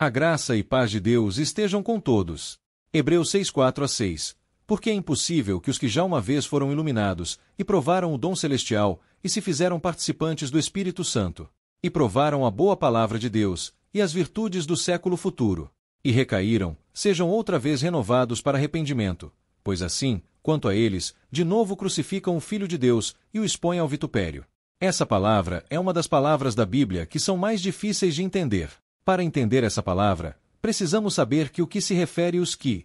A graça e paz de Deus estejam com todos. Hebreus 6, 4-6. Porque é impossível que os que já uma vez foram iluminados, e provaram o dom celestial, e se fizeram participantes do Espírito Santo, e provaram a boa palavra de Deus, e as virtudes do século futuro, e recaíram, sejam outra vez renovados para arrependimento, pois assim, quanto a eles, de novo crucificam o Filho de Deus, e o expõem ao vitupério. Essa palavra é uma das palavras da Bíblia que são mais difíceis de entender. Para entender essa palavra, precisamos saber que o que se refere os que.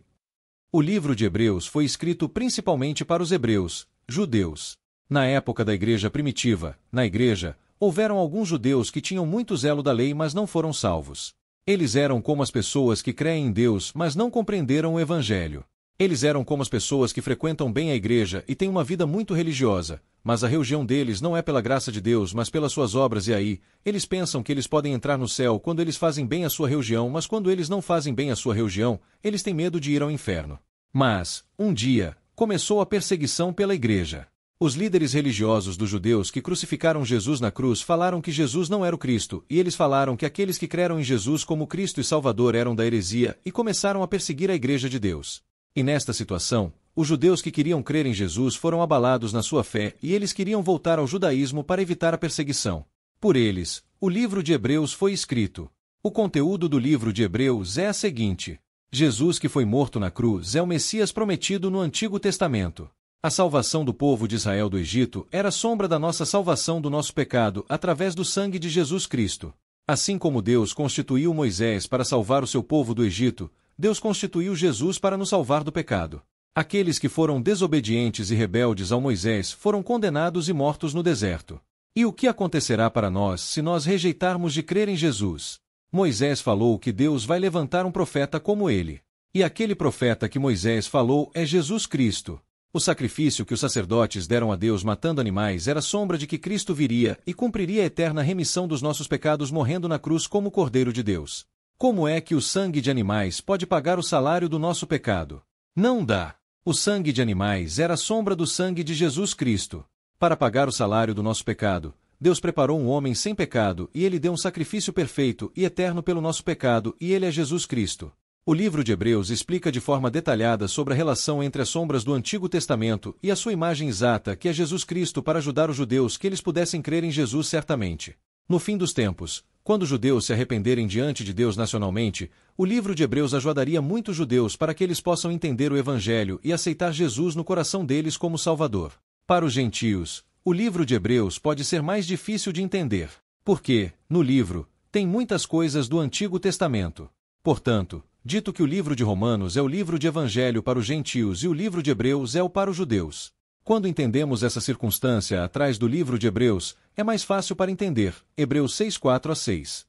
O livro de Hebreus foi escrito principalmente para os hebreus, judeus. Na época da igreja primitiva, na igreja, houveram alguns judeus que tinham muito zelo da lei, mas não foram salvos. Eles eram como as pessoas que creem em Deus, mas não compreenderam o Evangelho. Eles eram como as pessoas que frequentam bem a igreja e têm uma vida muito religiosa, mas a religião deles não é pela graça de Deus, mas pelas suas obras, e aí, eles pensam que eles podem entrar no céu quando eles fazem bem a sua religião, mas quando eles não fazem bem a sua religião, eles têm medo de ir ao inferno. Mas, um dia, começou a perseguição pela igreja. Os líderes religiosos dos judeus que crucificaram Jesus na cruz falaram que Jesus não era o Cristo, e eles falaram que aqueles que creram em Jesus como Cristo e Salvador eram da heresia, e começaram a perseguir a igreja de Deus. E nesta situação, os judeus que queriam crer em Jesus foram abalados na sua fé e eles queriam voltar ao judaísmo para evitar a perseguição. Por eles, o livro de Hebreus foi escrito. O conteúdo do livro de Hebreus é a seguinte: Jesus que foi morto na cruz é o Messias prometido no Antigo Testamento. A salvação do povo de Israel do Egito era sombra da nossa salvação do nosso pecado através do sangue de Jesus Cristo. Assim como Deus constituiu Moisés para salvar o seu povo do Egito, Deus constituiu Jesus para nos salvar do pecado. Aqueles que foram desobedientes e rebeldes ao Moisés foram condenados e mortos no deserto. E o que acontecerá para nós se nós rejeitarmos de crer em Jesus? Moisés falou que Deus vai levantar um profeta como ele. E aquele profeta que Moisés falou é Jesus Cristo. O sacrifício que os sacerdotes deram a Deus matando animais era sombra de que Cristo viria e cumpriria a eterna remissão dos nossos pecados morrendo na cruz como Cordeiro de Deus. Como é que o sangue de animais pode pagar o salário do nosso pecado? Não dá. O sangue de animais era a sombra do sangue de Jesus Cristo. Para pagar o salário do nosso pecado, Deus preparou um homem sem pecado e ele deu um sacrifício perfeito e eterno pelo nosso pecado, e ele é Jesus Cristo. O livro de Hebreus explica de forma detalhada sobre a relação entre as sombras do Antigo Testamento e a sua imagem exata, que é Jesus Cristo, para ajudar os judeus que eles pudessem crer em Jesus certamente. No fim dos tempos, quando os judeus se arrependerem diante de Deus nacionalmente, o livro de Hebreus ajudaria muitos judeus para que eles possam entender o Evangelho e aceitar Jesus no coração deles como Salvador. Para os gentios, o livro de Hebreus pode ser mais difícil de entender, porque, no livro, tem muitas coisas do Antigo Testamento. Portanto, dito que o livro de Romanos é o livro de Evangelho para os gentios e o livro de Hebreus é o para os judeus. Quando entendemos essa circunstância atrás do livro de Hebreus, é mais fácil para entender. Hebreus 6, 4-6.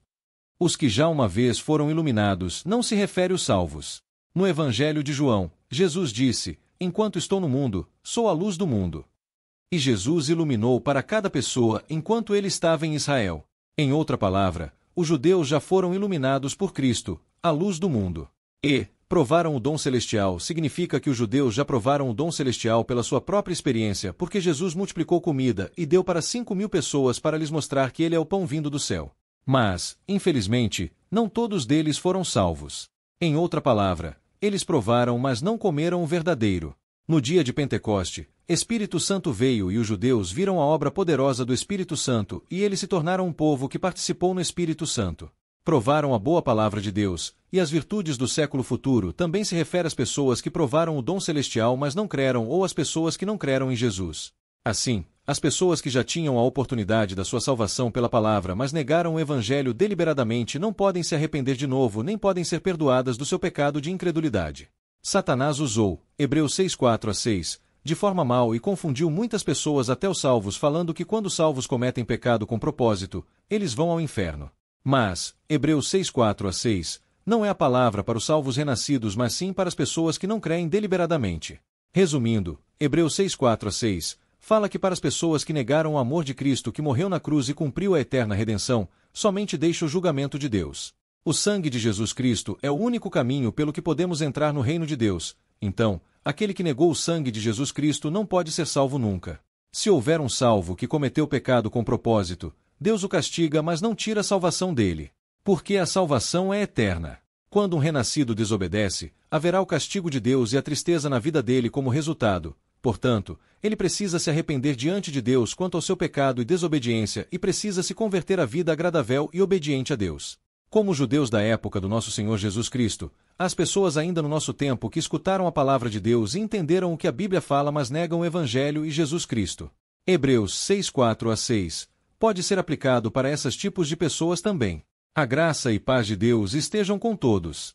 Os que já uma vez foram iluminados não se refere aos salvos. No Evangelho de João, Jesus disse: enquanto estou no mundo, sou a luz do mundo. E Jesus iluminou para cada pessoa enquanto ele estava em Israel. Em outra palavra, os judeus já foram iluminados por Cristo, a luz do mundo. E provaram o dom celestial significa que os judeus já provaram o dom celestial pela sua própria experiência, porque Jesus multiplicou comida e deu para 5.000 pessoas para lhes mostrar que ele é o pão vindo do céu. Mas, infelizmente, não todos deles foram salvos. Em outra palavra, eles provaram, mas não comeram o verdadeiro. No dia de Pentecoste, Espírito Santo veio e os judeus viram a obra poderosa do Espírito Santo e eles se tornaram um povo que participou no Espírito Santo. Provaram a boa palavra de Deus, e as virtudes do século futuro também se refere às pessoas que provaram o dom celestial mas não creram, ou às pessoas que não creram em Jesus. Assim, as pessoas que já tinham a oportunidade da sua salvação pela palavra mas negaram o Evangelho deliberadamente não podem se arrepender de novo nem podem ser perdoadas do seu pecado de incredulidade. Satanás usou, Hebreus 6, 4-6, de forma mal e confundiu muitas pessoas até os salvos falando que quando os salvos cometem pecado com propósito, eles vão ao inferno. Mas, Hebreus 6, 4-6, não é a palavra para os salvos renascidos mas sim para as pessoas que não creem deliberadamente. Resumindo, Hebreus 6, 4-6, fala que para as pessoas que negaram o amor de Cristo que morreu na cruz e cumpriu a eterna redenção, somente deixa o julgamento de Deus. O sangue de Jesus Cristo é o único caminho pelo que podemos entrar no reino de Deus. Então, aquele que negou o sangue de Jesus Cristo não pode ser salvo nunca. Se houver um salvo que cometeu pecado com propósito, Deus o castiga mas não tira a salvação dele. Porque a salvação é eterna. Quando um renascido desobedece, haverá o castigo de Deus e a tristeza na vida dele como resultado. Portanto, ele precisa se arrepender diante de Deus quanto ao seu pecado e desobediência e precisa se converter à vida agradável e obediente a Deus. Como os judeus da época do nosso Senhor Jesus Cristo, as pessoas ainda no nosso tempo que escutaram a palavra de Deus e entenderam o que a Bíblia fala, mas negam o Evangelho e Jesus Cristo. Hebreus 6:4-6 pode ser aplicado para esses tipos de pessoas também. A graça e paz de Deus estejam com todos.